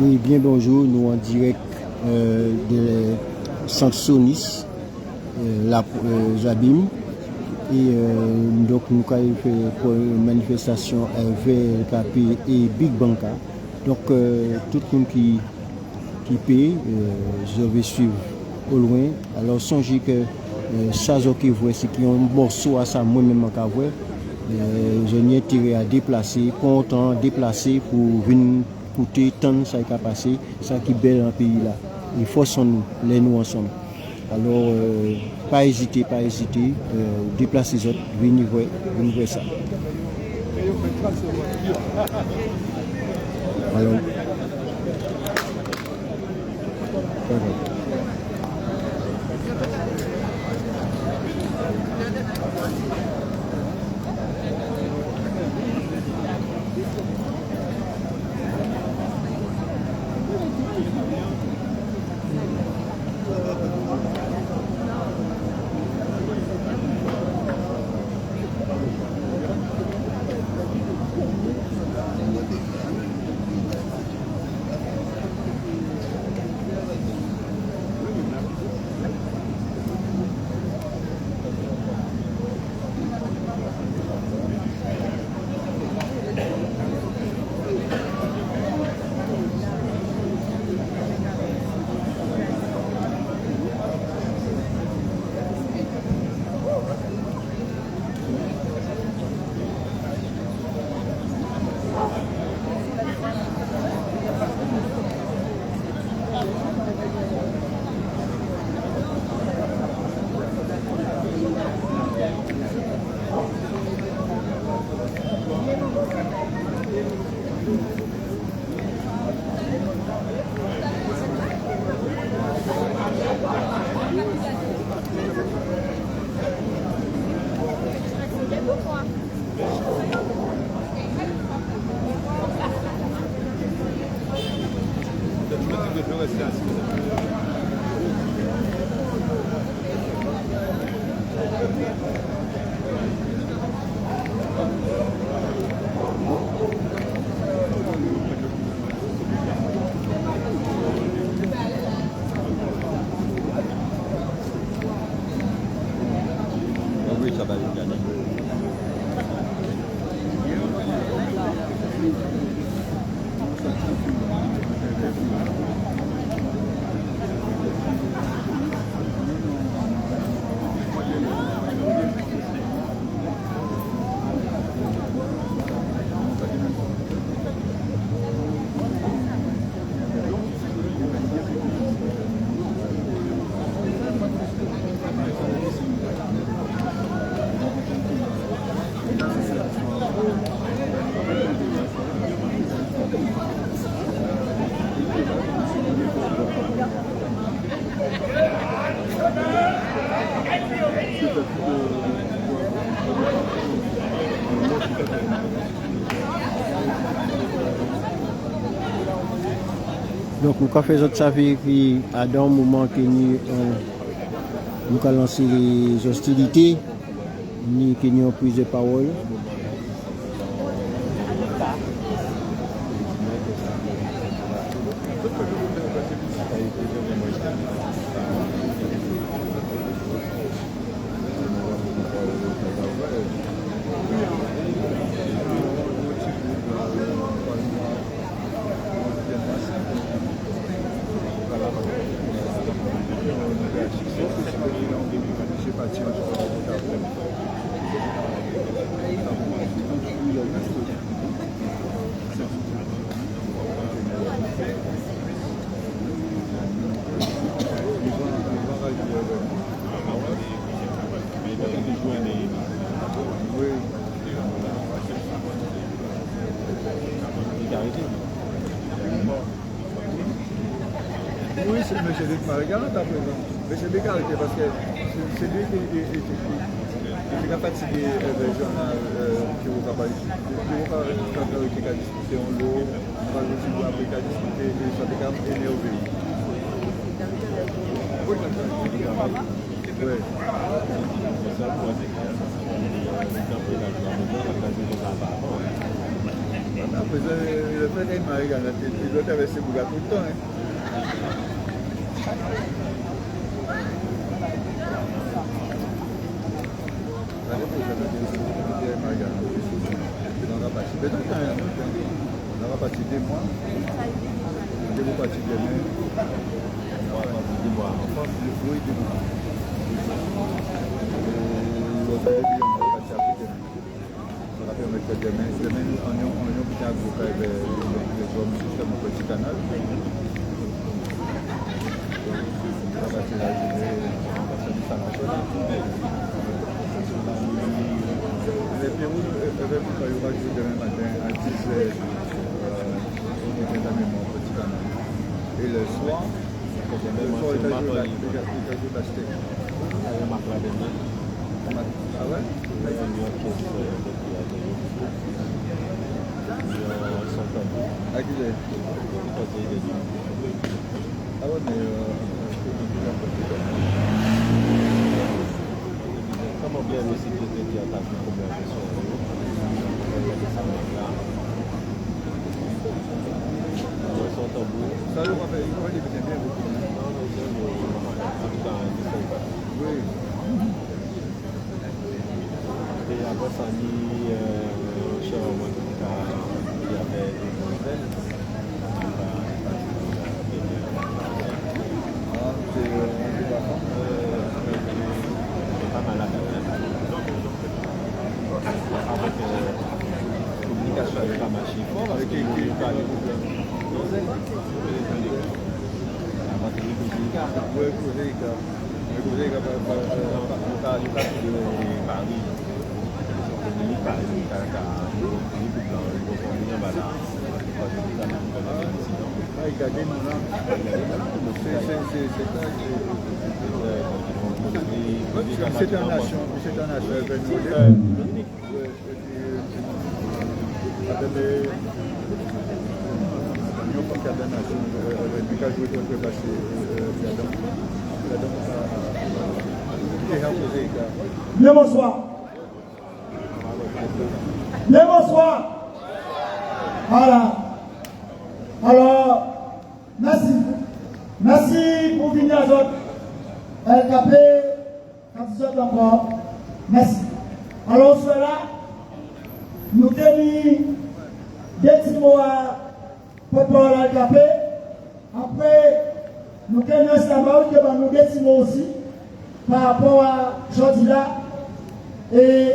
Oui, bien bonjour, nous en direct de Centre Sonis, Zabim. Et donc nous avons fait pour une manifestation vers KP et Big Banka. Donc tout le monde qui paye, je vais suivre au loin. Alors songez que ça qui voit, c'est qu'il y a un morceau à ça moi-même en voit. Je n'ai tiré à déplacer, content déplacer pour venir coûter tant ça qui a passé, ça qui est bel dans le pays là. Il faut nous, les nous ensemble. Alors, pas hésiter, déplacer les autres, venir voir ça. Alors, donc, nous avons fait ça à un moment que nous avons lancé les hostilités, nous avons pris de parole. Oui, c'est M. Luc Marigara, à présent. Mais c'est l'égalité parce que c'est lui qui est fatigué des journaux qui vous a parlé. Qui a discuté en l'eau, on va aussi voir après qui a discuté et ça fait quand même énervé. Oui. Après, le fait qu'il m'a regardé, il doit traverser Bouga tout le temps. On va partir 2 mois. On va partir demain. On va partir 2 mois. Oui, 2 mois. On va partir demain. On va permettre demain. Demain, on a petit groupe avec les hommes sur mon petit canal. On va passer la journée. On va passer du salon. Les Pérou, il va jouer demain matin à 10h dans mon petit canal. Et le soir, il va jouer la steak. Ah ouais? À qui est? Ah ouais, mais comment bien le site de dire ta vie pour bien sur ça le rappelle, il va bien beaucoup. Oui. Et après ça, il y avait des nouvelles. Ah, c'est pas mal à faire. Avec communication avec la machine forte, avec les c'est un nation. Bien bonsoir. Bien bonsoir. Voilà. Alors, merci. Merci pour venir à d'autres. LKP, quand vous êtes encore. Merci. Alors, cela, nous tenons des petits mots pour parler à LKP. Après, nous tenons un standard qui va nous des petits mots aussi par rapport à aujourd'hui là et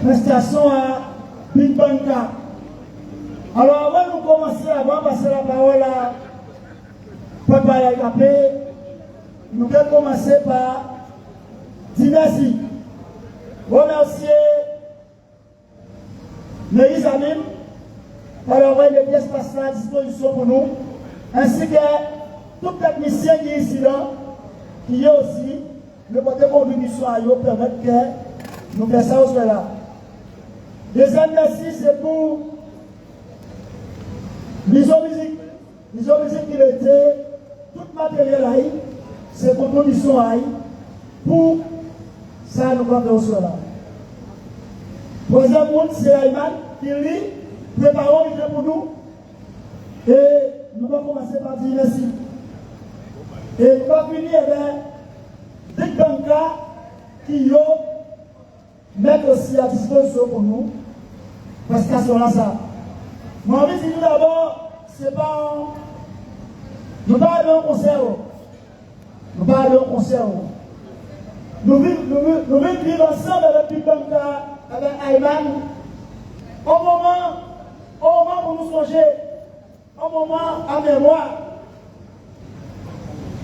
prestation à Big Banka. Alors avant de commencer, avant de passer la parole à Papa LKP, nous allons commencer par dire merci. Remercier les amis pour avoir des pièces passées à disposition pour nous, ainsi que tout technicien qui est ici là, qui est aussi le côté contribution à eux permettre que nous fassions ça là. Deuxième merci, c'est pour l'ISO musique. L'ISO musique qui était tout matériel là, c'est contribution à pour ça nous faisons cela. Troisième monde, c'est Ayman qui lit, préparons le pour nous. Et nous allons commencer par dire merci. Et nous allons finir avec des Banka qui mettent aussi à disposition pour nous. Parce qu'à ce moment-là, ça. Moi, je dis tout d'abord, c'est pas. Nous parlons de concert. Nous parlons de concert. Nous vivons ensemble avec des Banka, avec Ayman. Au moment où nous songer, au moment à mémoire,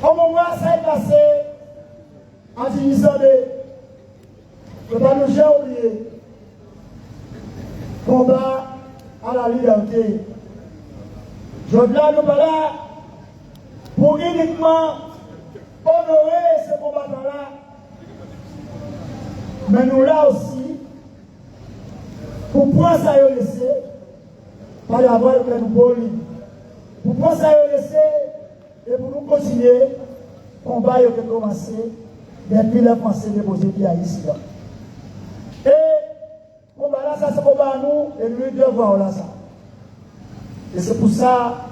au moment où ça est passé, en disant de ne pas nous jamais oublier. Combat à la liberté. Je viens nous parler pour uniquement honorer ce combattant-là. Mais nous là aussi, pour prendre ça et laisser, pas d'avoir que nous pouvons. Pour prendre ça et laisser, et pour nous continuer, le combat qui a commencé depuis les Français déposés qui ici. Et combat là, ça c'est combat à nous et nous devons là ça. Et c'est pour ça,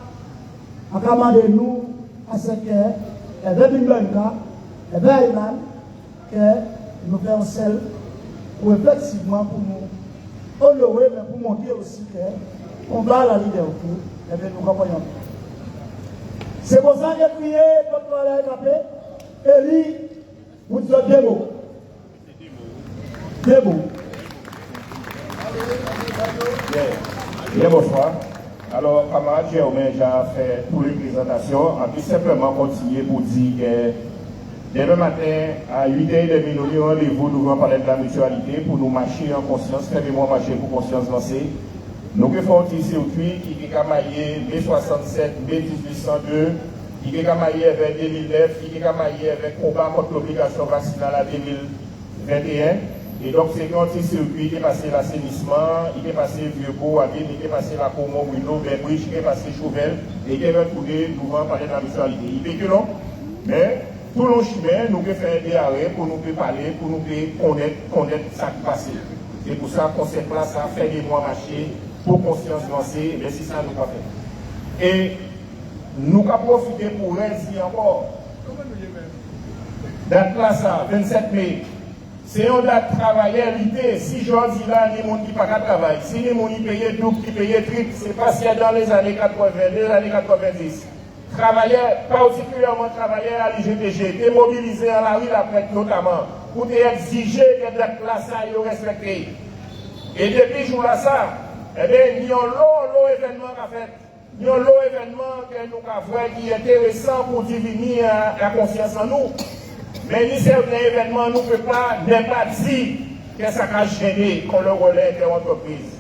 à commander nous à ce que, et bien une bonne cas, et bien Iman, que nous faisons celle pour effectivement pour nous honorer, mais pour montrer aussi que on va la leader, et bien nous comprenons. C'est pour ça que j'ai crié, quand on a écapé, Eli, vous dites des mots. Des mots. Bien, bonsoir. Alors, camarade Jérôme, j'ai fait pour les présentations. On peut simplement continuer pour dire que demain matin, à 8h30, nous avons rendez-vous devant parler de la mutualité pour nous marcher en conscience, faire moi marcher pour conscience lancée. Nous avons fait un petit circuit qui est camaillé B67, B1802, qui est camaillé avec 2009, qui est camaillé avec combat contre l'obligation vaccinale à 2021. Et donc, c'est un petit circuit qui est passé l'assainissement, il est passé Vieux-Beau, il est passé la Comont, Bruno, Benbridge, il est passé Chauvel, et il est retourné devant parler de la mutualité. Il est que non, mais tout le chemin, nous devons faire des arrêts pour nous parler, pour nous connaître ce qui passe. C'est pour ça qu'on s'est placé à faire des mois marchés pour conscience lancée, mais c'est ça nous pas fait. Et nous avons profité pour réussir encore. Date là, ça, 27 mai. C'est une date de travaillabilité. Si je dis là, les gens qui ne pas travailler, si les gens qui payent double, qui payent triple, c'est passé dans les années 80, les années 90. Travailleurs, particulièrement travailleurs à l'IGTG, démobilisés à la rue après notamment, pour exiger que cette place-là soit respectée. Et depuis ce jour-là, ça, eh bien, il y a un long événement qu'a fait. Il y a un long événement que nous avons vu qui est intéressant pour diminuer la conscience en nous. Mais ni certains événements, nous ne pouvons pas dire que ça a gêné qu'on le relève de l'entreprise.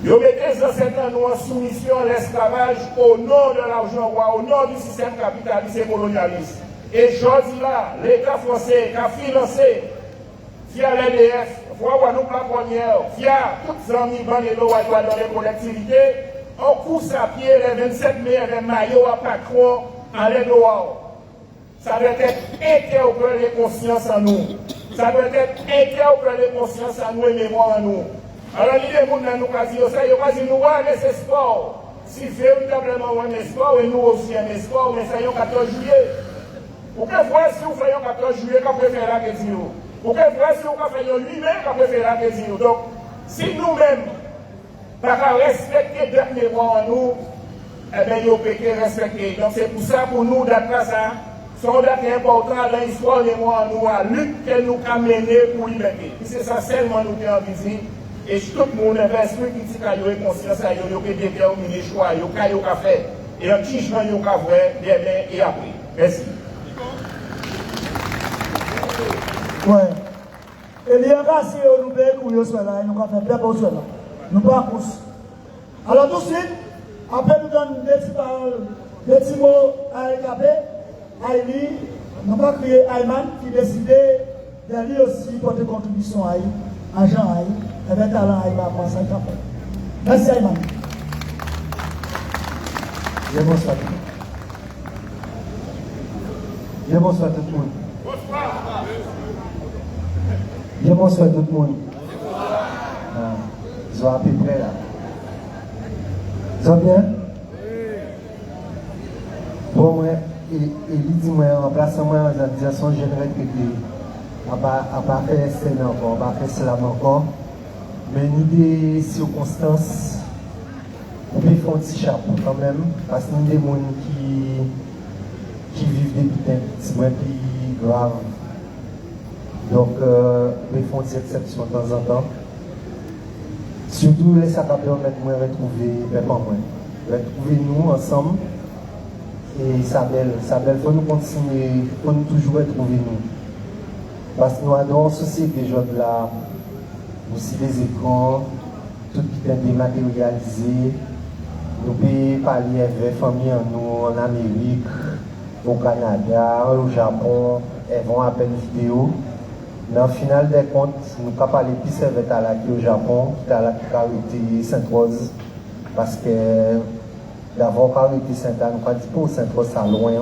Ils mettent les ancêtres nous en soumission à l'esclavage au nom de l'argent roi, au nom du système capitaliste et colonialiste. Et je dis là, l'État français qui a financé via l'EDF, via nous plafonnières, via toutes les amis dans les collectivités, on course à pied les 27 mai avec maillot à patron en l'aide Ça doit être interpellé les consciences en nous. Ça doit être interpellé les consciences en nous et mémoire en nous. Alors l'idée de nous dire ça, il va dire nous avons un espoir. Si véritablement on a un espoir, et nous aussi un espoir, mais ça y est 14 juillet. Vous pouvez voir si vous faites un 14 juillet, qu'on peut faire la question. Vous pouvez voir si vous faites un 8 mai, qu'on peut faire la question. Donc, si nous-mêmes, par respecter notre mémoire en nous, eh bien, nous pouvons respecter. Donc, c'est pour ça, pour nous, d'être ça, sont date important dans l'histoire de moi, nous, à lutte que nous avons menée pour liberté. C'est ça seulement nous avons visité. Et tout le monde avait esprit qui dit qu'il y a conscience, il y a déterminé le choix, il y a fait. Et un petit chemin, il y a vrai, demain et après. Merci. Ouais. Et les gars, si nous payons pour soit là, nous avons fait bien pour cela. Nous pas course. Alors tout de suite, après nous donnons des petites paroles, des petits mots à écaper. Aïli, nous avons créé Ayman qui décidait d'aller aussi porter contribution à Jean Aïe, avec talent Aïe, par ça, merci Ayman. Bonsoir. Bonsoir tout le monde. Bonsoir tout le monde. Ils ont à peu près là. Ils ont bien? Bon, moi, il dit moi en place moi en organisation générale que à pas faire scène encore, à pas faire slam encore. Mais nous des circonstances, on peut faire un petit chapeau quand même, parce que nous des gens qui vivent des petits moins plus graves. Donc, nous faisons des exceptions de temps en temps. Surtout les sacs à permettre de retrouver nous ensemble. Et Isabelle, il faut nous continuer, il faut nous toujours retrouver nous. Parce que nous avons une société là, aussi des écrans, tout qui est dématérialisé. Nous pouvons parler avec les familles en nous, en Amérique, au Canada, au Japon, elles vont à peine vidéo. Mais au final des comptes, nous pouvons parler plus avec la qui au Japon, qui a la carité Sainte-Rose. Parce que d'abord, carité Sainte-Anne, nous ne pouvons pas dire Sainte-Rose, ça loin.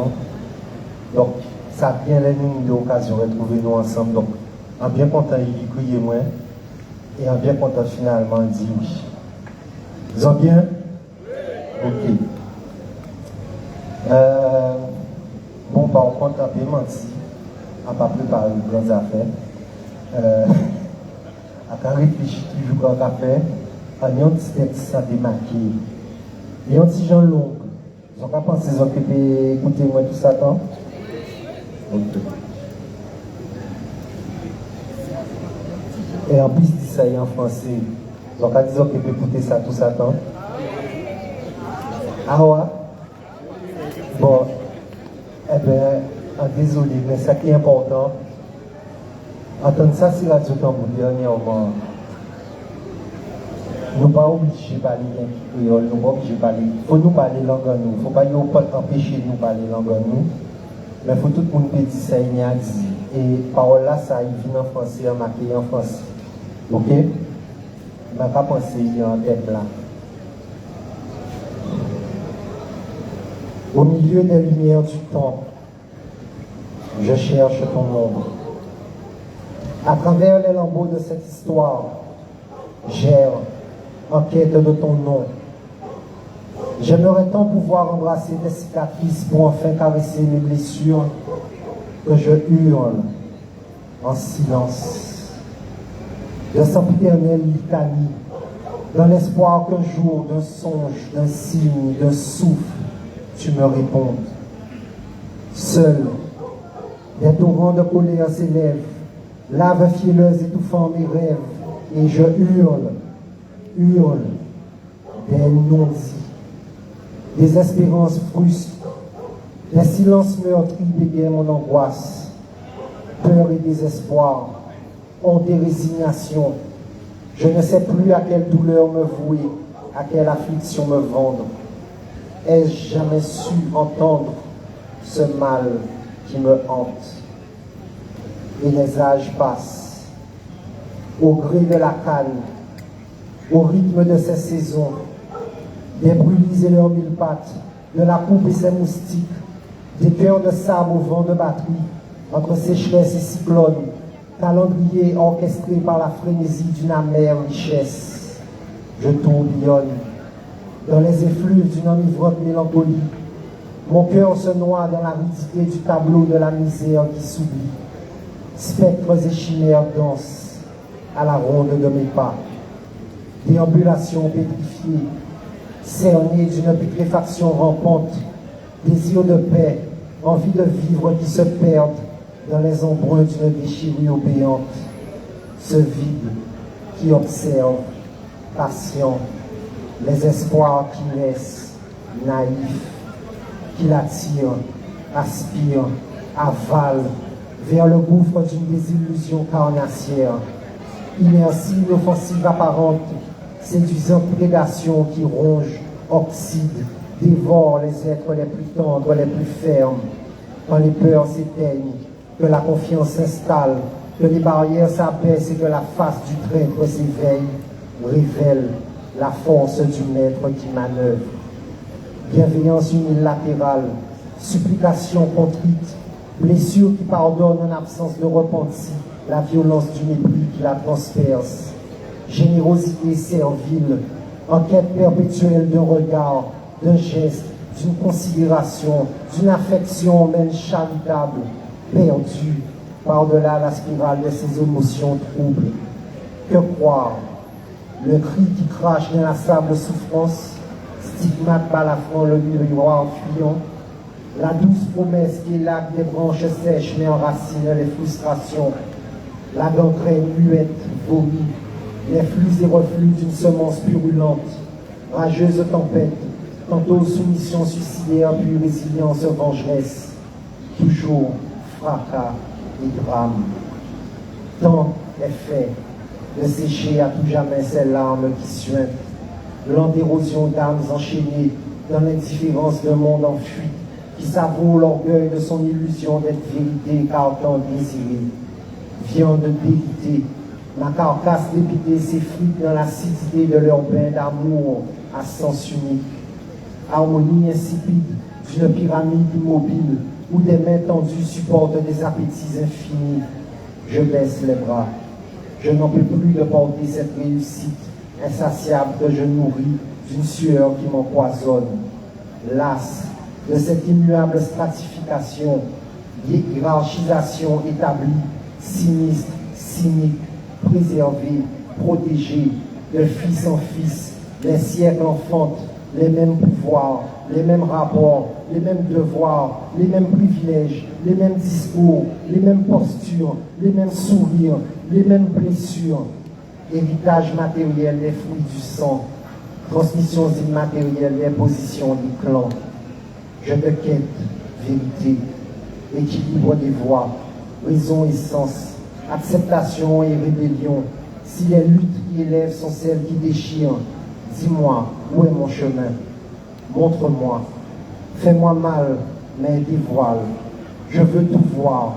Donc, ça vient nous d'occasion de retrouver nous ensemble. Donc, en bien content, il criait moins. Et en bien content finalement dit oui. Vous êtes bien? Ok. Bon, par contre, un peu menti. On ne va pas préparer de grandes affaires. À quand réfléchir toujours quand on a fait, on a un petit texte à démarquer. Et un petit gens long. Ils n'ont pas pensé qu'ils ont pu écouter moi tout ça, tant? Ok. Et en plus, dit ça en français. Ils n'ont pas dit qu'ils ont pu écouter ça tout ça, tant? Ah ouais? Bon. Eh bien, désolé, mais ce qui est important, entendre ça, c'est Radio Tambour dernièrement. Nous ne sommes pas obligés de parler créole, nous ne sommes pas obligés de parler. Il faut nous parler langue en nous. Il ne faut pas empêcher de nous parler langue en nous. Mais il faut tout le monde dire ça, il y a dit. Et parole là, ça, il vient en français, en marqué en français. Ok? Je ne vais pas penser en tête là. Au milieu des lumières du temps, je cherche ton ombre. À travers les lambeaux de cette histoire, j'erre en quête de ton nom. J'aimerais tant pouvoir embrasser tes cicatrices pour enfin caresser mes blessures que je hurle en silence. De sempiternelle litanie, dans l'espoir qu'un jour, d'un songe, d'un signe, d'un souffle, tu me répondes. Seul, des torrents de colère s'élèvent, lave fielleuse étouffant mes rêves, et je hurle des non-dits, des espérances frustres, les silences meurtris bégayent mon angoisse, peur et désespoir, honte et résignation. Je ne sais plus à quelle douleur me vouer, à quelle affliction me vendre. Ai-je jamais su entendre ce mal qui me hante? Et les âges passent, au gré de la canne, au rythme de ces saisons, des brûlis et leurs mille pattes, de la coupe et ses moustiques, des cœurs de sable au vent de batterie, entre sécheresse et cyclone, calendrier orchestré par la frénésie d'une amère richesse. Je tourbillonne dans les effluves d'une enivrante mélancolie. Mon cœur se noie dans l'aridité du tableau de la misère qui s'oublie. Spectres et chimères dansent à la ronde de mes pas. Déambulation pétrifiée, cernée d'une putréfaction rampante, désir de paix, envie de vivre qui se perdent dans les embruns d'une déchirure béante. Ce vide qui observe, patient, les espoirs qui naissent, naïfs, qui l'attirent, aspirent, avalent vers le gouffre d'une désillusion carnassière. Inertie inoffensive apparente, séduisante prédation qui ronge, oxyde, dévore les êtres les plus tendres, les plus fermes. Quand les peurs s'éteignent, que la confiance s'installe, que les barrières s'abaissent et que la face du traître s'éveille, révèle la force du maître qui manœuvre. Bienveillance unilatérale, supplication contrite, blessure qui pardonne en absence de repenti, la violence du mépris qui la transperce. Générosité servile, enquête perpétuelle d'un regard, d'un geste, d'une considération, d'une affection même charitable, perdue par-delà la spirale de ses émotions troubles. Que croire? Le cri qui crache dans la sable souffrance, stigmate balafrant le miroir fuyant, la douce promesse qui élague des branches sèches mais enracine les frustrations, la gangrène muette, vomie, les flux et reflux d'une semence purulente, rageuse tempête, tantôt soumission suicidaire puis résilience vengeresse, toujours fracas et drame. Tant est fait de sécher à tout jamais ces larmes qui suintent, lente érosion d'âmes enchaînées dans l'indifférence d'un monde en fuite, qui savoure l'orgueil de son illusion d'être vérité car tant désirée. Viande déritée, ma carcasse dépitée s'effrite dans l'acidité de leur bain d'amour à sens unique. Harmonie insipide d'une pyramide immobile où des mains tendues supportent des appétits infinis. Je baisse les bras, Je n'en peux plus de porter cette réussite insatiable que je nourris d'une sueur qui m'empoisonne. Las de cette immuable stratification, hiérarchisation établie, sinistre, cynique, préservée, protégée, de fils en fils, les siècles enfantent les mêmes pouvoirs, les mêmes rapports, les mêmes devoirs, les mêmes privilèges, les mêmes discours, les mêmes postures, les mêmes sourires, les mêmes blessures. Héritage matériel des fruits du sang, transmissions immatérielles des positions du clan. Je te quête, vérité, équilibre des voix, raison et sens, acceptation et rébellion. Si les luttes qui élèvent sont celles qui déchirent, dis-moi, où est mon chemin? Montre-moi. Fais-moi mal, mais dévoile. Je veux tout voir.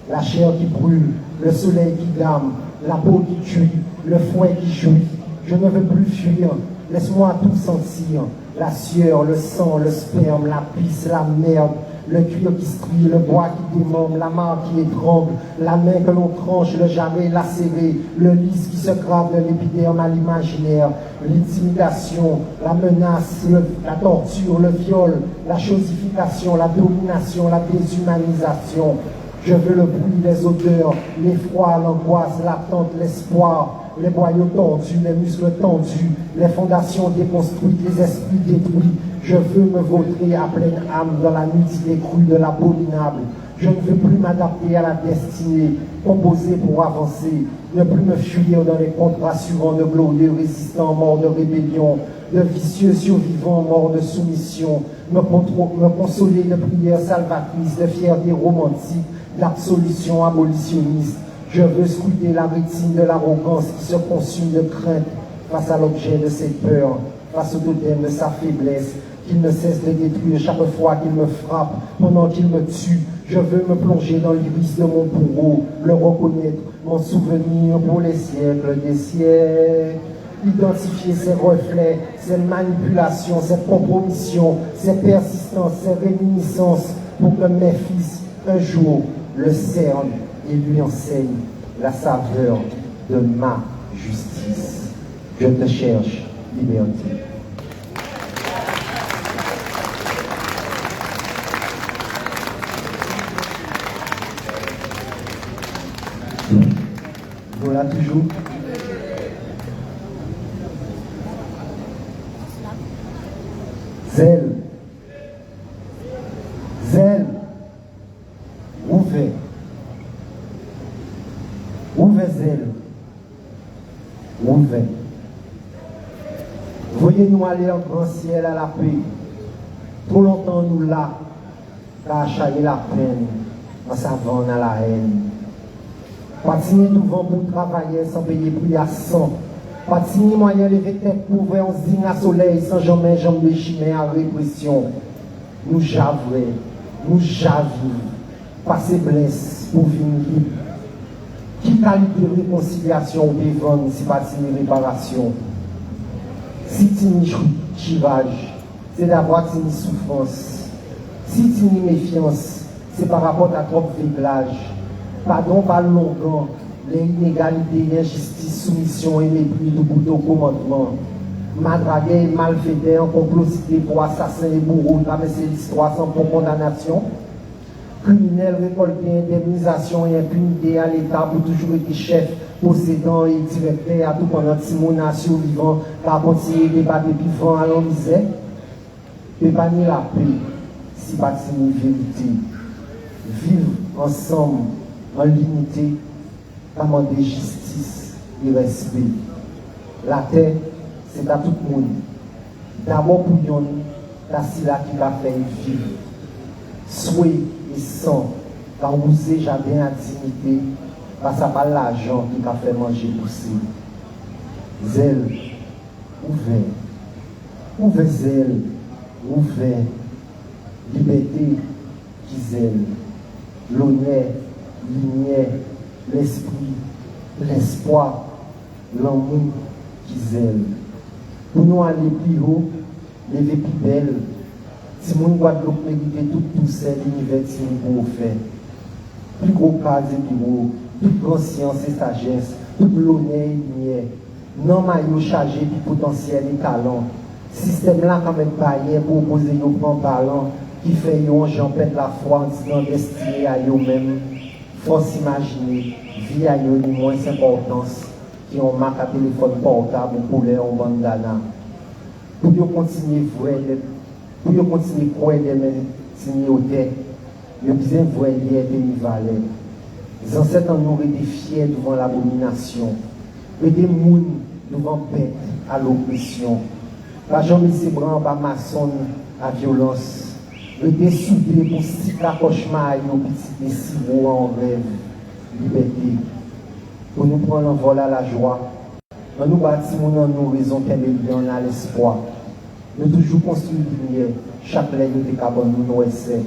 La chair qui brûle, le soleil qui glame, la peau qui tue, le fouet qui jouit. Je ne veux plus fuir. Laisse-moi tout sentir. La sueur, le sang, le sperme, la pisse, la merde, le cuir qui scrie, le bois qui démembre, la main qui étrangle, la main que l'on tranche, le jarret lacéré, le lys qui se grave de l'épiderme à l'imaginaire, l'intimidation, la menace, la torture, le viol, la chosification, la domination, la déshumanisation. Je veux le bruit, les odeurs, l'effroi, l'angoisse, l'attente, l'espoir, les boyaux tordus, les muscles tendus, les fondations déconstruites, les esprits détruits. Je veux me vautrer à pleine âme dans la nudité crue de l'abominable. Je ne veux plus m'adapter à la destinée, composer pour avancer, ne plus me fuir dans les contes rassurants de glorieux résistants morts de rébellion, de vicieux survivants morts de soumission, me consoler de prières salvatrices, de fierté romantique, d'absolution abolitionniste. Je veux scruter la rétine de l'arrogance qui se consume de crainte face à l'objet de ses peurs, face au totem de sa faiblesse, qu'il ne cesse de détruire chaque fois qu'il me frappe, pendant qu'il me tue. Je veux me plonger dans l'iris de mon bourreau, le reconnaître, mon souvenir pour les siècles des siècles. Identifier ses reflets, ses manipulations, ses compromissions, ses persistances, ses réminiscences, pour que mes fils, un jour, le cernent et lui enseignent la saveur de ma justice. Je te cherche, liberté. Voilà toujours. Zèle. Zèle. Ouvert. Ouvert zèle. Ouvert. Voyez-nous aller en grand ciel à la paix. Trop longtemps nous là, car chailler la peine, en savant à la haine. Patiner devant pour travailler sans payer prix à 100. Patiner moyen lever tête pour ouvrir un zing à soleil sans jamais jambes chimé à répression. Nous javrer, nous javir, passer blesse pour venir. Qui qualité de réconciliation ou devant si patiner réparation? Si tu n'y tirage, c'est d'avoir une souffrance. Si tu n'y méfiance, c'est par rapport à trop réglage. Pardon par le longueur, les inégalités, l'injustice, soumission et mépris du bout au commandement. Madraguer et malfaiteur en complocité pour assassins et bourreaux, ramasser l'histoire sans pour condamnation. Criminels récolter indemnisation et impunité à l'État pour toujours être chef, possédant et directeur à tout pendant Timona survivant, par continuer de débattre vivant à la misère. Et pas ni la paix, si pas ni vérité. Vivre ensemble en l'unité, demander justice et respect. La terre, c'est à tout le monde. D'abord pour nous, c'est là qui va faire vivre. Souhait et sang, car vous n'avez jamais à dignité, parce que ce n'est pas l'argent qui va faire manger pousser. Zèle, ouvert. Ouvert zèle, ouvert. Liberté qui zèle. L'honneur, lumière, l'esprit, l'espoir, l'amour qui zèle. Pour nous aller plus haut, lever plus belle, si mon Guadeloupe mérite tout c'est l'univers qui nous fait. Plus gros cas et plus haut, toute conscience et sagesse, tout l'honneur lumière. Non maillot chargé du potentiel et talent. Système là quand même païen pour opposer nos grands parlants qui fait yon j'en pète la foi en disant destiné à eux-mêmes. Force imaginer, vie à eux ni moins importance qui ont marqué à téléphone portable pour les en bandana. Pour yo continuer vrai, pour yo continuer croire des signer au terre, yo besoin vrai lier des valeurs. Les ancêtres en ont été fiers devant l'abomination. Et des mouns devant bête à l'oppression. Pas jamais se bras pas maçon à violence. Et des soudés pour cycle à cauchemar et nos petits décimaux en rêve. Liberté. Pour nous prendre en vol à la joie. Quand nous bâtissons dans nos raisons on a l'espoir. Nous toujours construisons lumière. Chaque lettre de carbone nous essaie.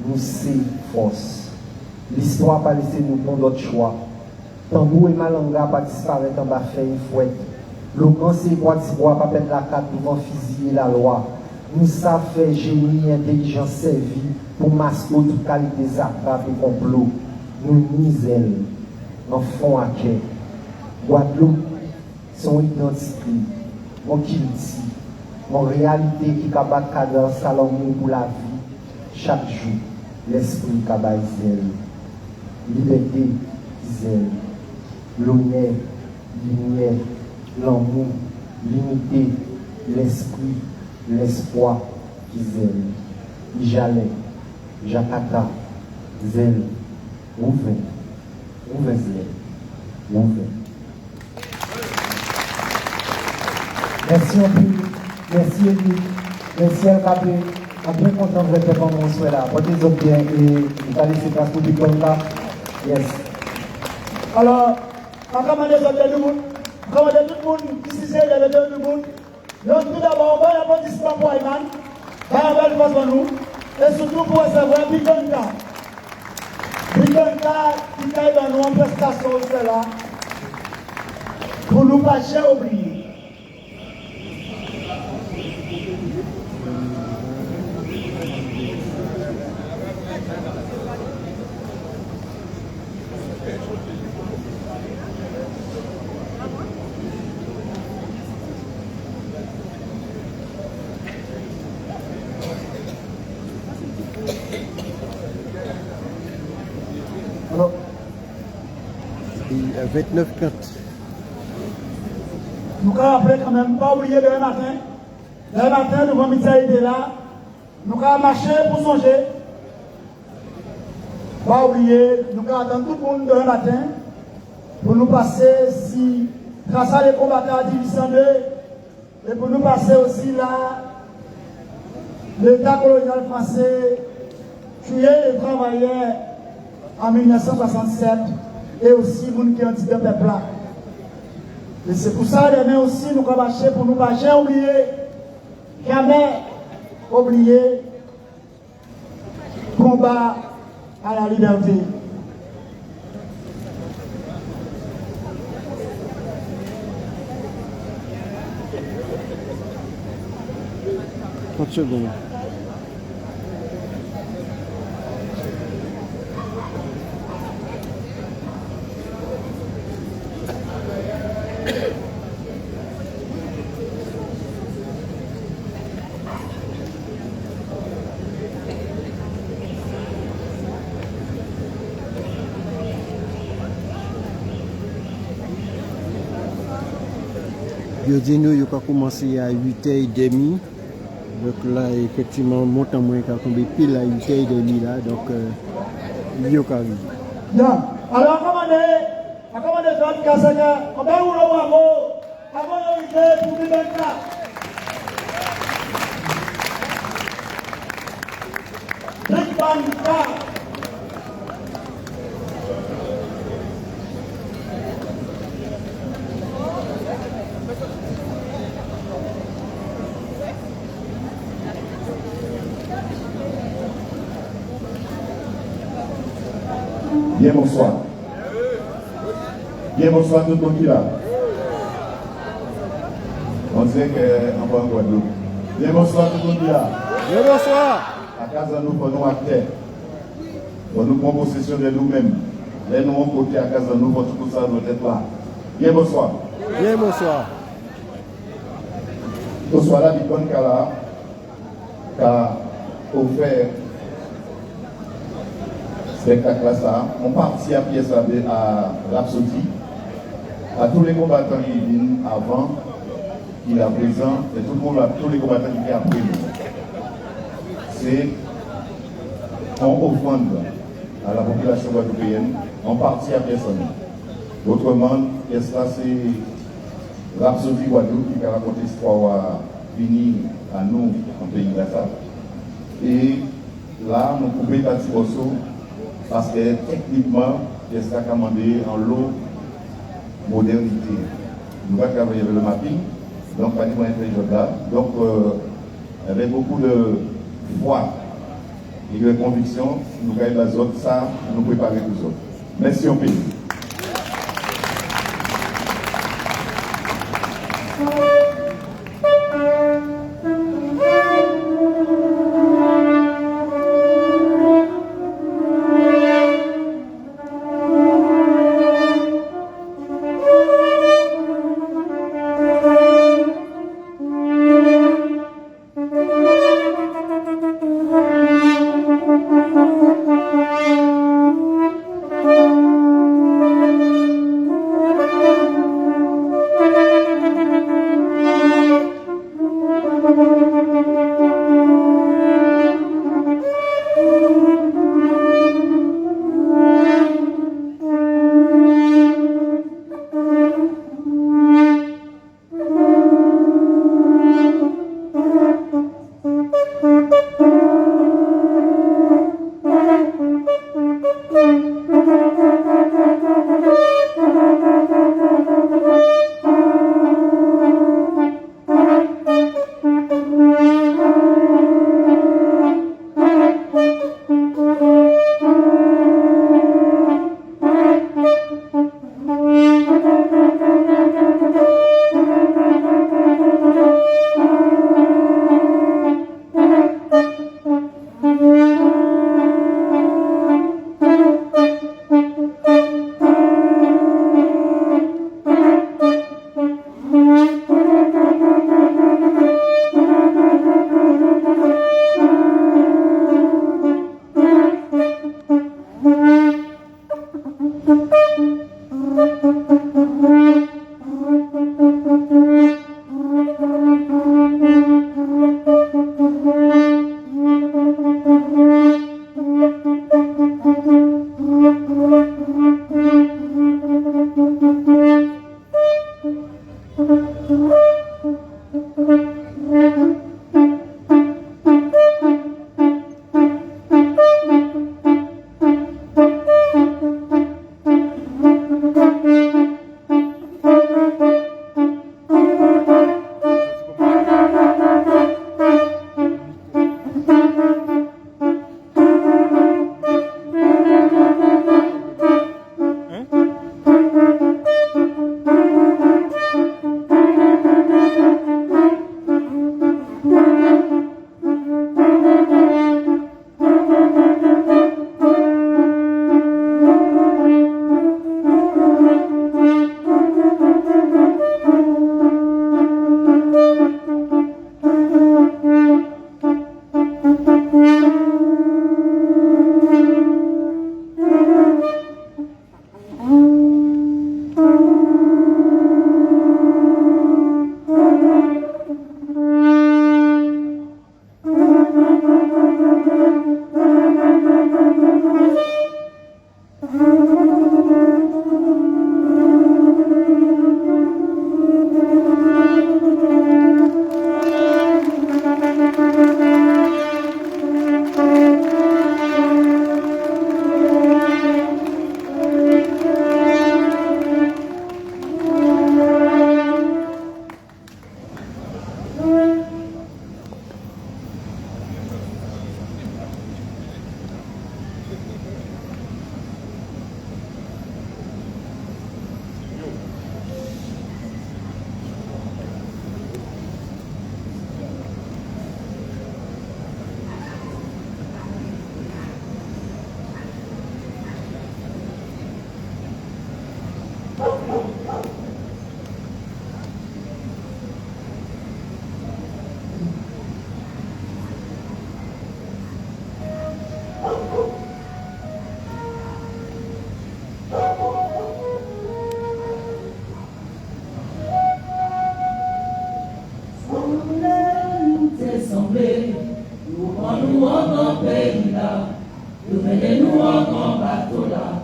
Nous c'est force. L'histoire pas laissé nous prendre d'autres choix. Tambour et malanga pas disparaître en bas fait une fouette. Le grand c'est quoi bois pas perdre la carte devant fusiller la loi. Nous savons faire génie, intelligence servie pour masquer toute qualité zappap et complot. Nous misère, en fond à quai. Guadeloupe, son identité, mon kilti, mon réalité qui cabat cadence salon pour la vie. Chaque jour, l'esprit cabat zèle. Liberté, zèle. L'honneur, lumière, l'amour, l'unité, l'esprit, l'espoir qui zèle. Jalais, Jakarta, zèle, ouvert, zèle, ouvert. Merci un peu, merci Elie, merci LKP. On est bien content de votre performance là. Portez-vous bien et vous allez laisser place pour Big Bang. Yes. Alors, on commande les autres du monde, on commande tout le monde qui s'y est de tout le monde. Donc tout d'abord, on va y applaudissement pour Ayman, on va y applaudissement pour nous, et surtout pour recevoir Big Bang. Big Bang qui taille dans nous en prestation là, pour nous pas cher oublier. Alors, 29-4. Nous avons après quand même pas oublier demain matin. Demain matin, nous allons être là. Nous allons marcher pour songer. Pas oublier, nous allons attendre tout le monde demain matin pour nous passer si grâce à les combattants à Division 2 et pour nous passer aussi là l'État colonial français tué les travailleurs en 1967 et aussi les gens qui ont dit de peuple là. Et c'est pour ça demain aussi nous allons marcher pour nous pas jamais oublier combat à la liberté. Secondes. Biodino, il a commencé à 8h30. Donc là, effectivement, montant moins qu'à tomber pile à 8h30 là. Donc, il y a carré. Bien. Alors, commandez John Kassaka, on va vous le voir avant de pour Bibanka. Bibanka. Bien bonsoir. Bien bonsoir tout le monde qui est là. On dirait qu'on va en Guadeloupe. Bien bonsoir tout le monde qui est là. Bien bonsoir. À casa nous prenons à terre. Pour nous prendre possession de nous-mêmes. Là nous on côté à casa nous pour tout ça doit être là. Bien, bonsoir. Bien, bonsoir. Bonsoir, la Bitcoin Kala, qui a offert spectacle là, ça. On partit à pièce à Rhapsody, à tous les combattants qui viennent avant, qui est à présent, et tout le monde, tous les combattants qui viennent après nous. C'est en offrande à la population guadeloupéenne, en partie à personne. Autrement, qu'est-ce que c'est Rhapsody Guadeloupe qui a raconté l'histoire à venir à nous en pays d'Assa. Et là, nous coupons un petit morceau parce que techniquement, qu'est-ce qu'on a commandé en l'eau modernité. Nous allons travailler avec le mapping, donc pas niveau intelligent là. Donc, avec beaucoup de foi et de conviction, nous gagnons les autres, ça, nous préparer tous autres. Merci au pays. mettez-nous en grand bateau là.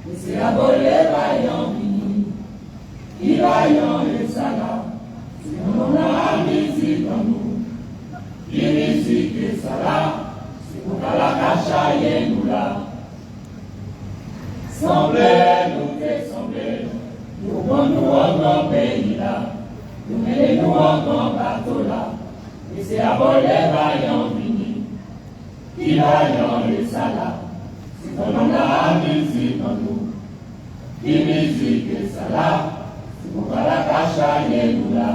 Laissez aboler vaillant vini. Qui vaillant et sala. Si on a musique en nous. Qui musique et sala. Si on a la cachaille nous là. Semblez-nous dessembler. Nous prenons en grand pays là. Nous mettez-nous en grand bateau là. Laissez aboler vaillant vini. Qui vaillant et sala. Si on a musique en nous. Qui musique et sala. Si on a la cachaille nous là.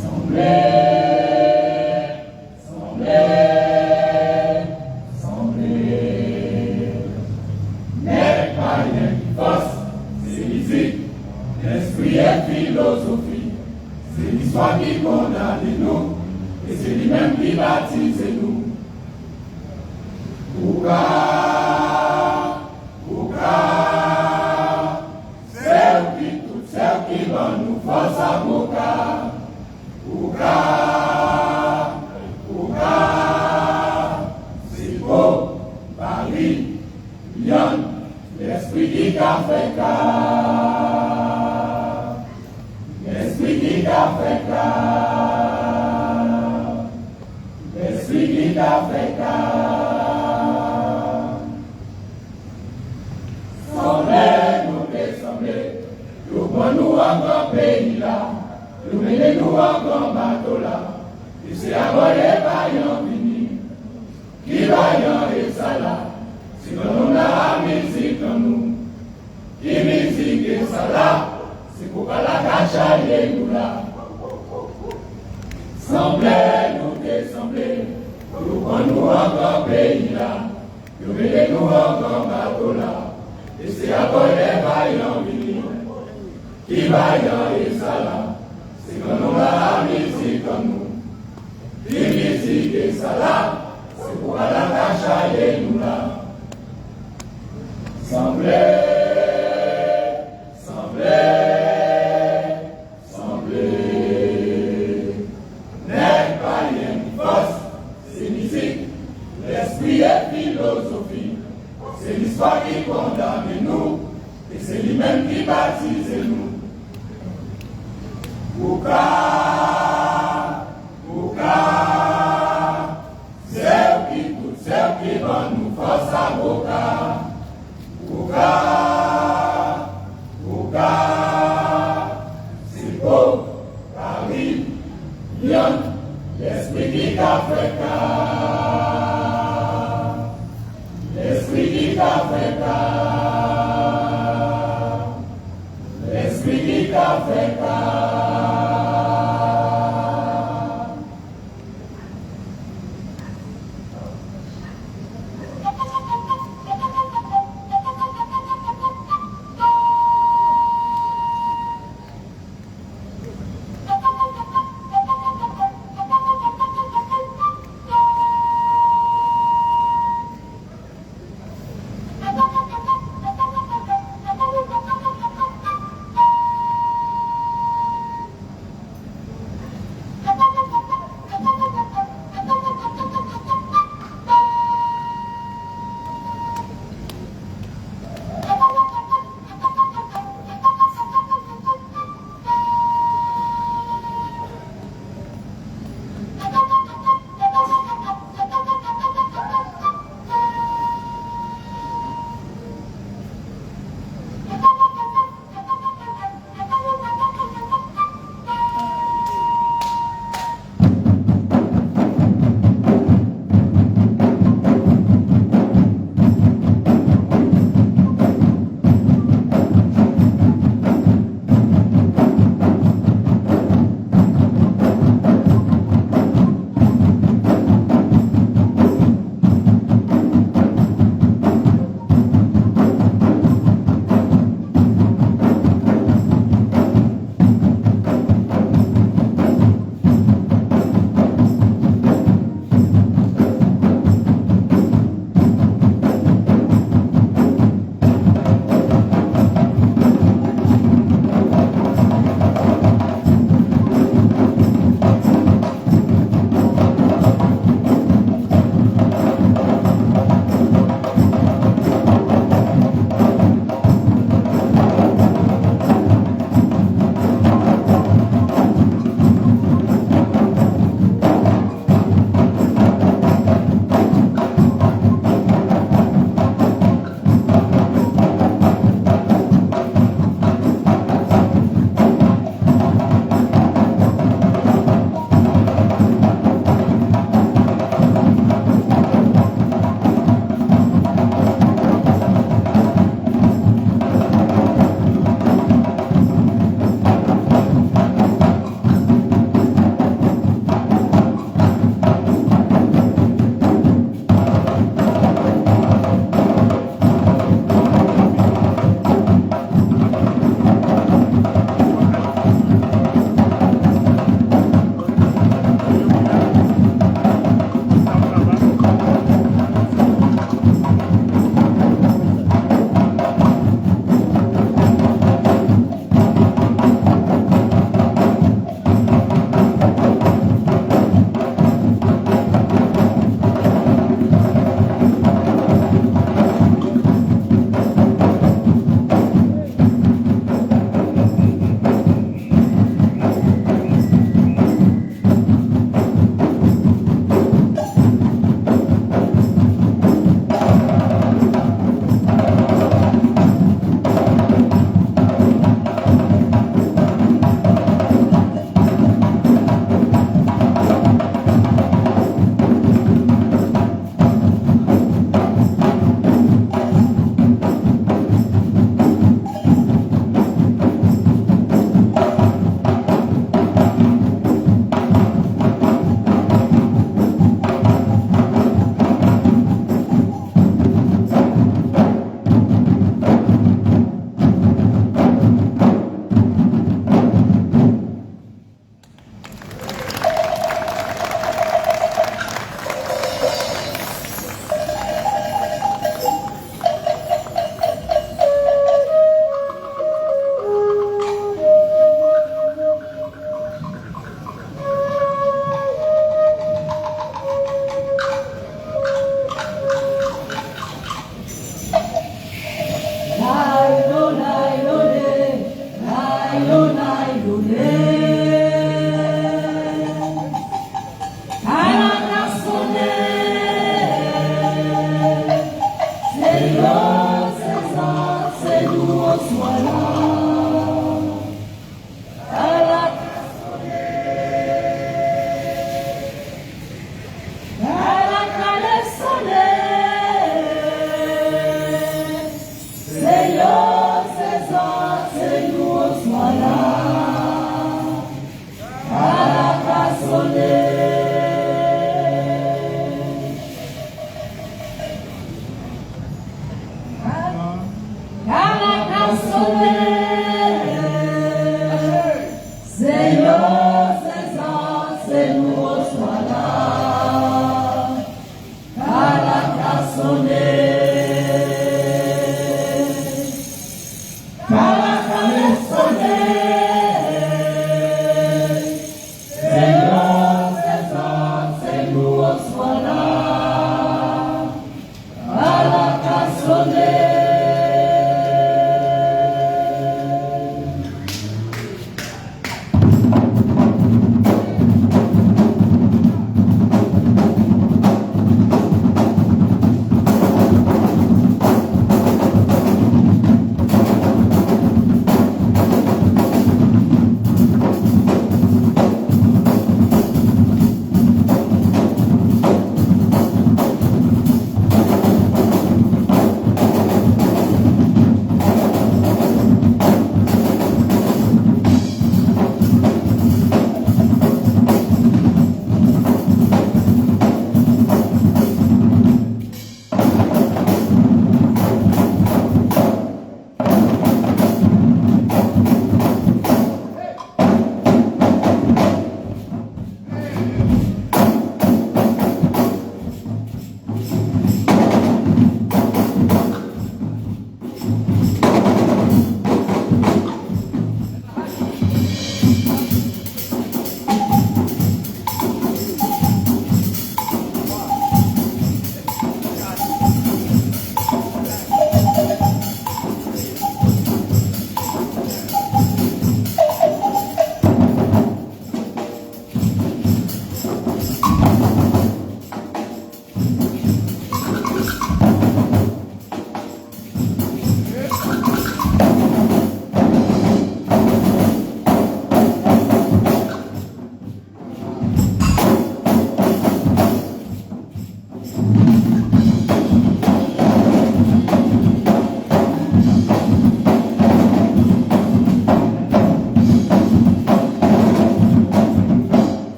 Semblez, mais pas rien qui force, c'est musique, l'esprit et philosophie, c'est l'histoire qui condamne nous, et c'est lui-même qui baptise nous. Toutes celles qui vont nous force à Bouka. C'est beau, Paris, Lyon, l'esprit qui fait l'esprit qui fait l'esprit qui fait Semblez-nous dessembler, nous prenons un grand pays là. Nous mettez-nous en grand bateau là, et c'est à voler vaillant vini, qui vaillant et ça là, si on a la musique en nous, qui musique et ça là, c'est pour pas la cachaille nous là. Semblez-nous dessembler, nous prenons en grand pays là, nous mettez-nous en grand bateau là, et c'est à voler vaillant vini, qui vaillant et ça là. C'est comme on a la musique comme nous. Die musique et ça là, c'est pour la cachaille nous là. Semblez, n'est pas rien qui force, c'est musique, l'esprit et philosophie. C'est l'histoire qui condamne nous, et c'est lui-même qui baptise nous. Toutes celles qui vont nous force à c'est beau, Paris, Lyon, l'esprit qui fait l'esprit qui fait l'esprit qui fait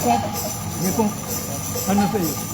Réponds. On a fait.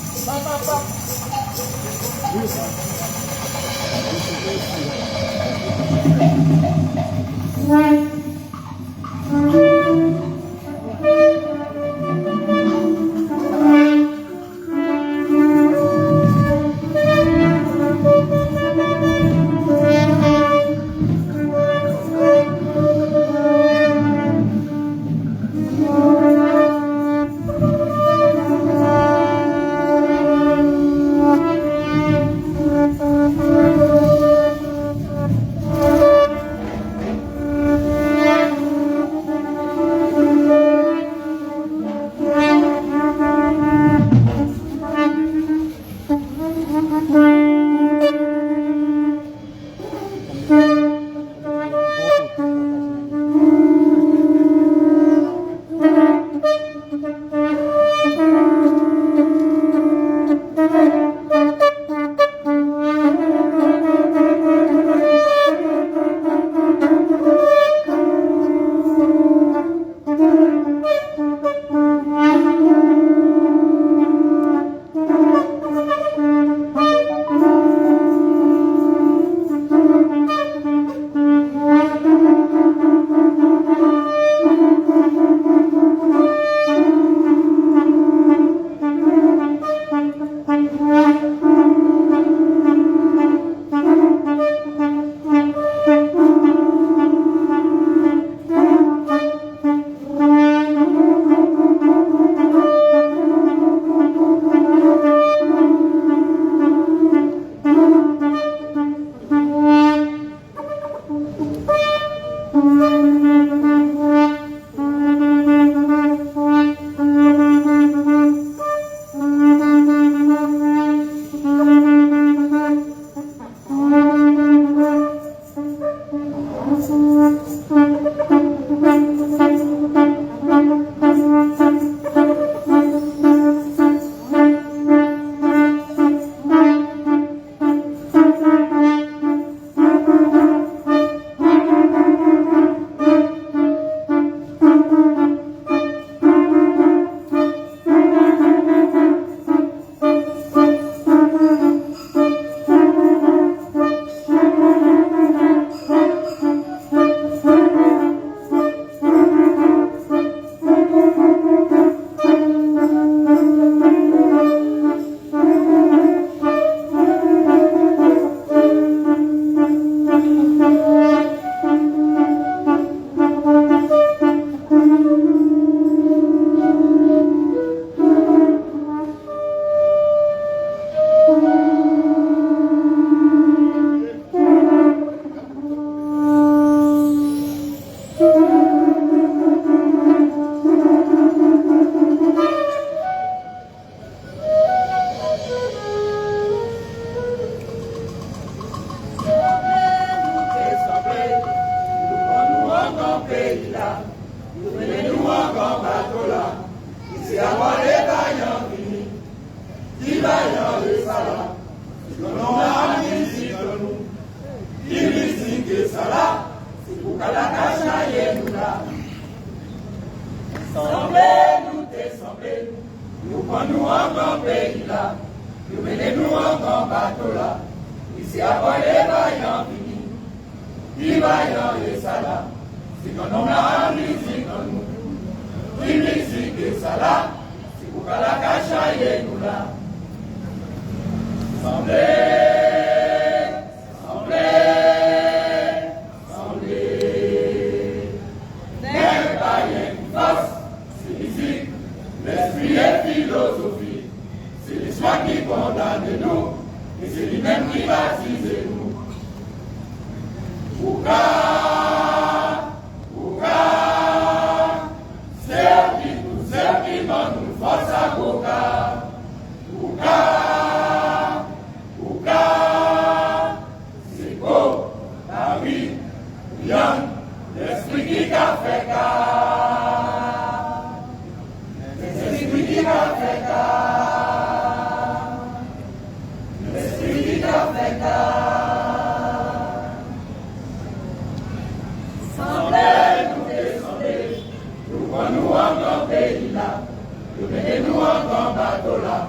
mettez-nous encore bateau là.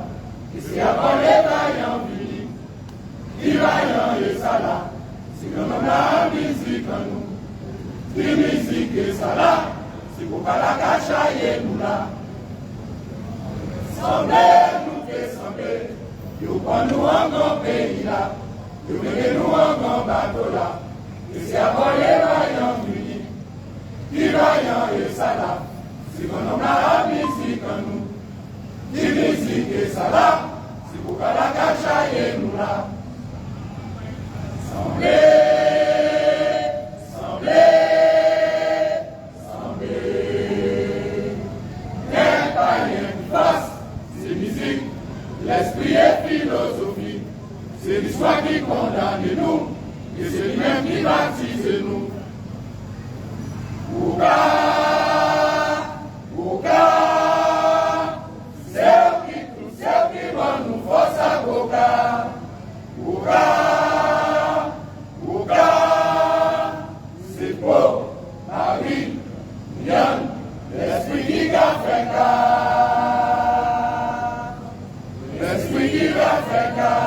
Ici avant les vaillants venus, les vaillants et ça là. Si nous avons la musique en nous, la musique et ça là. Si vous pas la cachaille nous là. Semblez nous descendez, nous prenons encore pays là. Nous mettez-nous encore bateau là. Ici avant les vaillants venus, les vaillants et ça là. Si vous n'avez la musique en nous, la musique et ça là. Si vous pas la cachaille nous là. Semblez, semblez, semblez. N'est pas rien qui fasse, c'est musique, l'esprit et philosophie. C'est l'histoire qui condamne nous, et c'est lui-même qui baptise nous. Ouga, ouga, c'est eux qui vont nous forcer à ouga, ouga. C'est beau, Marie, Yann, l'esprit qui a fait cas. L'esprit qui a fait cas.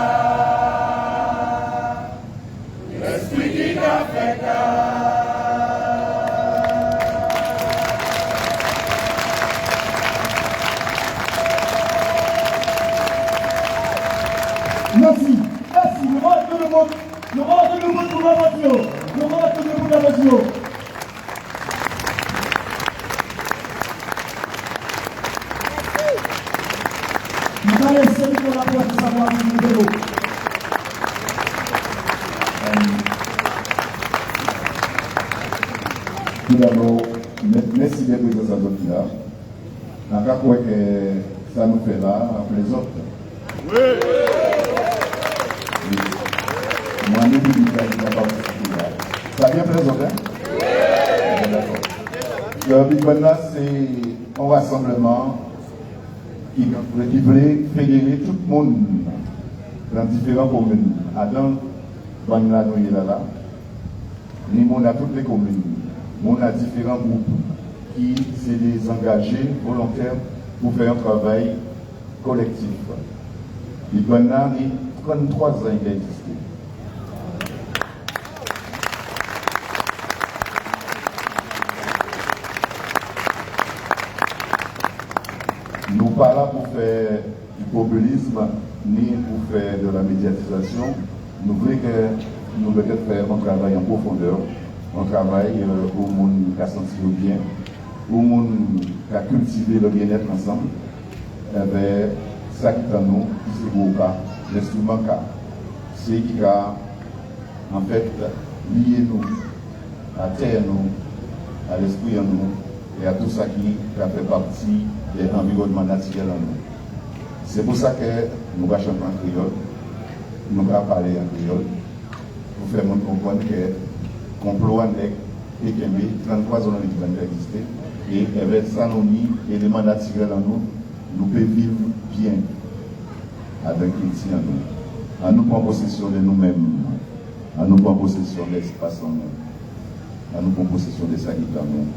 L'esprit qui a fait cas. Merci, merci, nous rendons tout le monde. Nous rendons tout le monde pour la voiture. Nous rendons tout le monde pour la voiture. Nous allons essayer pour la voiture de savoir si nous devons. Tout d'abord, merci de présenter ça d'autres là. On a quoi que ça nous fait là, en plaisante. Oui. Moi, nous disons qu'il n'y a pas de ça vient présenter? Oui. D'accord. Le Big Band là, c'est un rassemblement qui voulait fédérer tout le monde dans différentes communes. Adam, Bangla, nous là, nous on a toutes les communes. On a différents groupes qui sont des engagés volontaires pour faire un travail collectif. Big Band là, il y a 33 ans qu'il a existé. Nous ne sommes pas là pour faire du populisme ni pour faire de la médiatisation. Nous voulons que nous devons faire un travail en profondeur, un travail où le monde a senti bien, où le monde a cultivé le bien-être ensemble. Et ça qui est en nous, c'est le cas, l'instrument cas. C'est qui a en fait lié nous, à terre nous, à l'esprit en nous et à tout ça qui a fait partie de l'environnement naturel en nous. C'est pour ça que nous allons chanter en créole, nous allons parler en créole, pour faire comprendre que complot et Kembe, 33 ans qui vont exister, et avec ça, nous avons éléments naturels en nous, nous pouvons vivre bien avec l'outil en nous. En nous prendre possession de nous-mêmes, en nous prendre possession de l'espace en nous, en nous prendre possession de ça qui est en nous.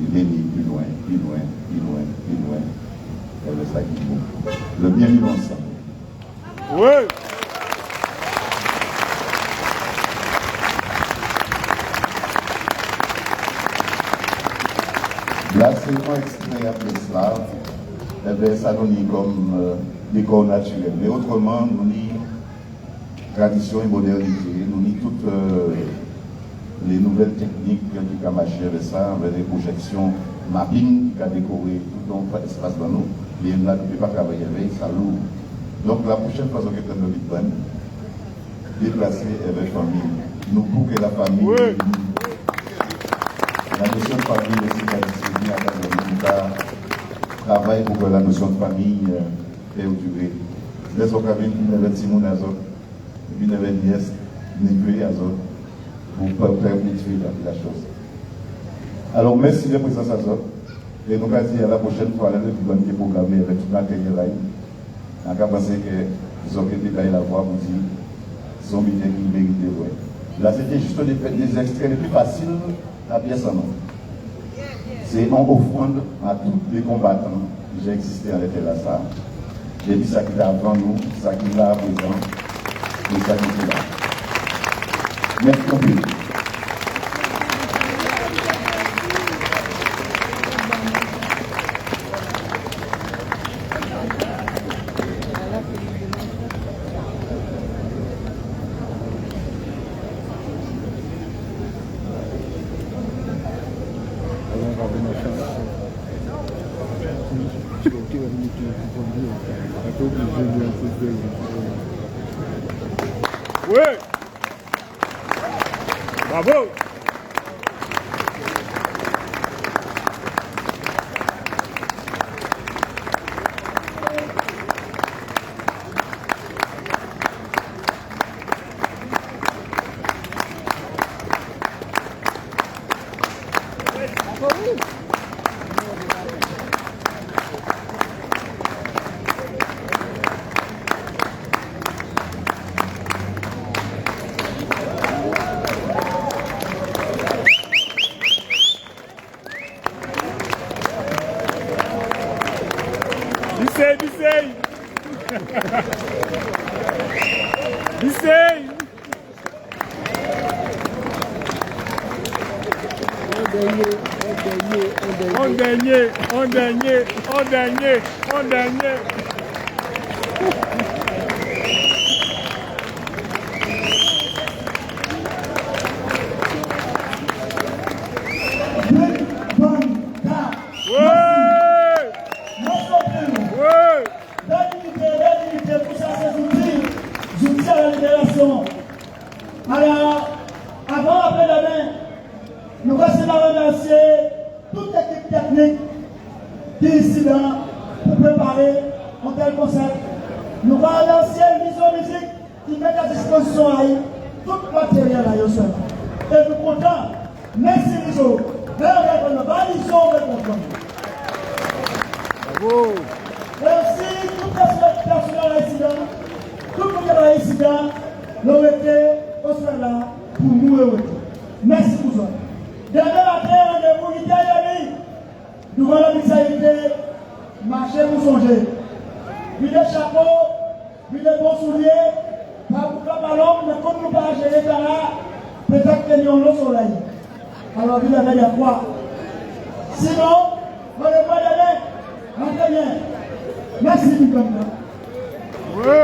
Il est plus loin, plus loin, plus loin, plus loin. Et le ça qui est bon. Le bien vivre ensemble. Oui. Là, c'est un extrait après cela. Eh bien, ça nous dit comme des corps naturels. Mais autrement, nous dit tradition et modernité. Nous dit toutes les nouvelles techniques qui ont marché avec ça, avec les projections mapping qui a décoré tout l'espace dans nous. Et là, nous ne pouvons pas travailler avec ça lourd. Donc, la prochaine fois qu'on est dans le Big Band, déplacer avec la famille. Nous pour que la famille. Oui. La notion de famille aussi traditionnelle à la travail pour que la notion de famille perdure. Les autres avaient une Simon Azot, une nièce, une Azot, pour perpétuer la chose. Alors, merci de la présence Azot. Et nous allons dire à la prochaine fois, nous allons nous programmer avec tout le matériel là. On va penser que les autres détails la voix pour dire sont bien qui méritent de voir. Là, c'était juste des extraits les plus faciles. La pièce en nom. c'est en offrande à tous les combattants qui ont existé à l'État. J'ai dit ça qui est avant nous, ça qui est là à présent, et ça qui est là. Merci beaucoup. Oui. Bravo. On dernier. Alors, avant après demain, nous voici à remercier toute l'équipe technique qui est ici pour préparer un tel concert. Nous allons remercier Vision Musique qui met à disposition tout le matériel à Yossel. Et nous comptons, merci Vision. Merci tout le personnel ici, tout le monde ici, nous été là pour nous. Merci pour ça. Demain matin, rendez-vous Italie. Nous allons l'Italie, marcher pour songer. Puis des chapeaux, puis des bons souliers, pas pour le ballon, mais comme nous pas gérer par là, peut-être que nous avons le soleil. Alors, vous avez à quoi? Sinon, on ne va pas aller. Rien. Merci, Nicolas. Oui.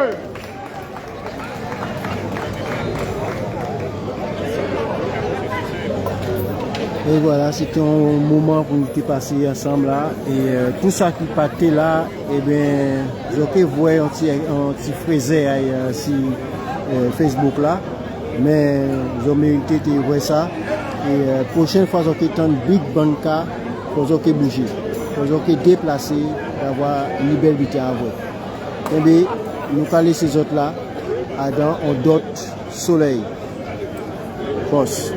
Et voilà, c'était un moment pour nous passer ensemble là. Et tout ça qui partait là, et bien, je voyais un petit fraisé sur Facebook là. Mais je mérité de voir ça. Et prochaine fois, je vais Big Banka, je vais bouger. Je vais déplacer, d'avoir une liberté à voir. Et bien, nous allons laisser ces autres là, dans d'autres soleil. Force.